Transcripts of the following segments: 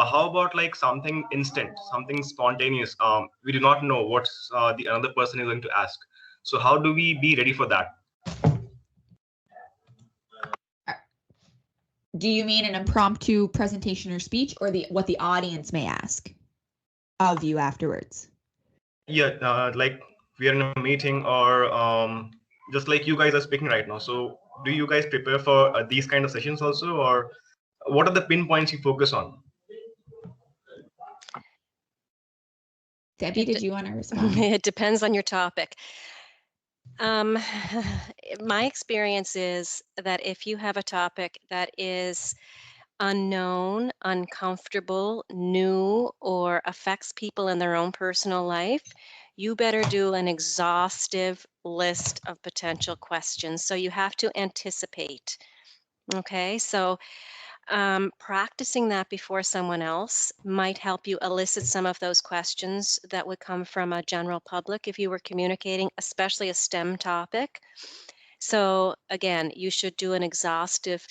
how about like something instant, something spontaneous? We do not know what the another person is going to ask. So how do we be ready for that? Do you mean an impromptu presentation or speech, or what the audience may ask of you afterwards? Yeah, like we are in a meeting, or just like you guys are speaking right now. So do you guys prepare for these kind of sessions also, or what are the pinpoints you focus on? Debbie, did you want to respond? It depends on your topic. My experience is that if you have a topic that is unknown, uncomfortable, new, or affects people in their own personal life, you better do an exhaustive list of potential questions. So you have to anticipate. Okay, so practicing that before someone else might help you elicit some of those questions that would come from a general public if you were communicating, especially a STEM topic. So again, you should do an exhaustive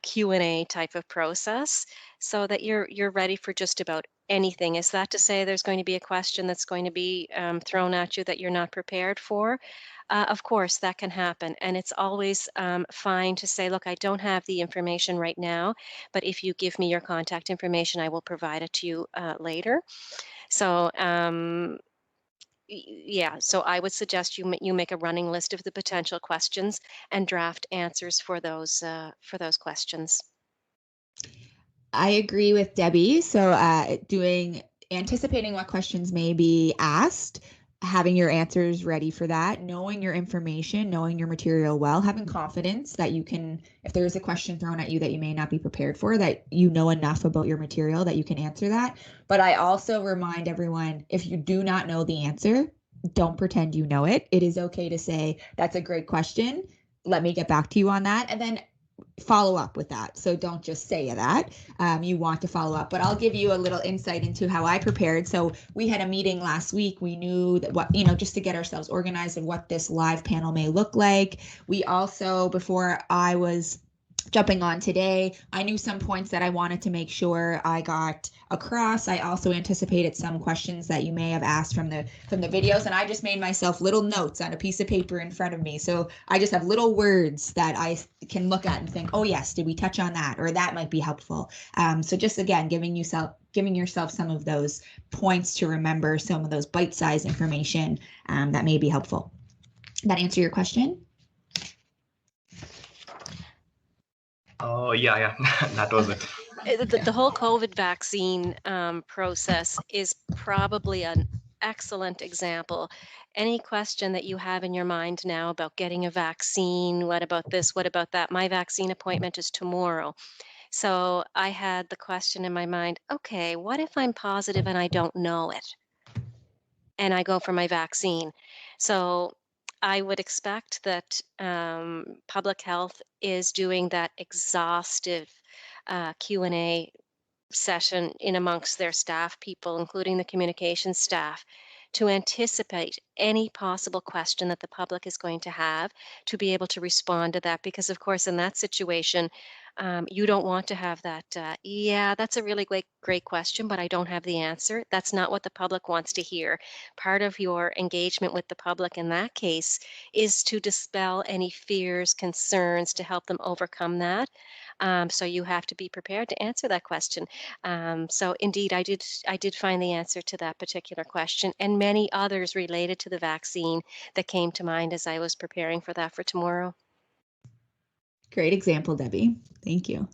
Q&A type of process so that you're ready for just about anything. Is that to say there's going to be a question that's going to be thrown at you that you're not prepared for? Of course, that can happen. And it's always fine to say, look, I don't have the information right now, but if you give me your contact information, I will provide it to you later. So yeah, so I would suggest you make a running list of the potential questions and draft answers for those questions. I agree with Debbie. So anticipating what questions may be asked, having your answers ready for that, knowing your information, knowing your material well, having confidence that you can, if there's a question thrown at you that you may not be prepared for, that you know enough about your material that you can answer that. But I also remind everyone, if you do not know the answer, don't pretend you know it. It is okay to say, that's a great question. Let me get back to you on that. And then follow up with that. So don't just say that. You want to follow up. But I'll give you a little insight into how I prepared. So we had a meeting last week. We knew that just to get ourselves organized and what this live panel may look like. We also, before I was jumping on today, I knew some points that I wanted to make sure I got across. I also anticipated some questions that you may have asked from the videos, and I just made myself little notes on a piece of paper in front of me. So I just have little words that I can look at and think, oh yes, did we touch on that? Or that might be helpful. So just again, giving yourself some of those points to remember, some of those bite-sized information that may be helpful. That answer your question? Oh, yeah, that was it. The whole COVID vaccine process is probably an excellent example. Any question that you have in your mind now about getting a vaccine, what about this, what about that? My vaccine appointment is tomorrow. So I had the question in my mind, okay, what if I'm positive and I don't know it? And I go for my vaccine. So I would expect that public health is doing that exhaustive Q&A session in amongst their staff people, including the communications staff, to anticipate any possible question that the public is going to have, to be able to respond to that. Because of course, in that situation, you don't want to have that, yeah, that's a really great question, but I don't have the answer. That's not what the public wants to hear. Part of your engagement with the public in that case is to dispel any fears, concerns, to help them overcome that. So you have to be prepared to answer that question. So indeed, I did find the answer to that particular question and many others related to the vaccine that came to mind as I was preparing for that for tomorrow. Great example, Debbie. Thank you.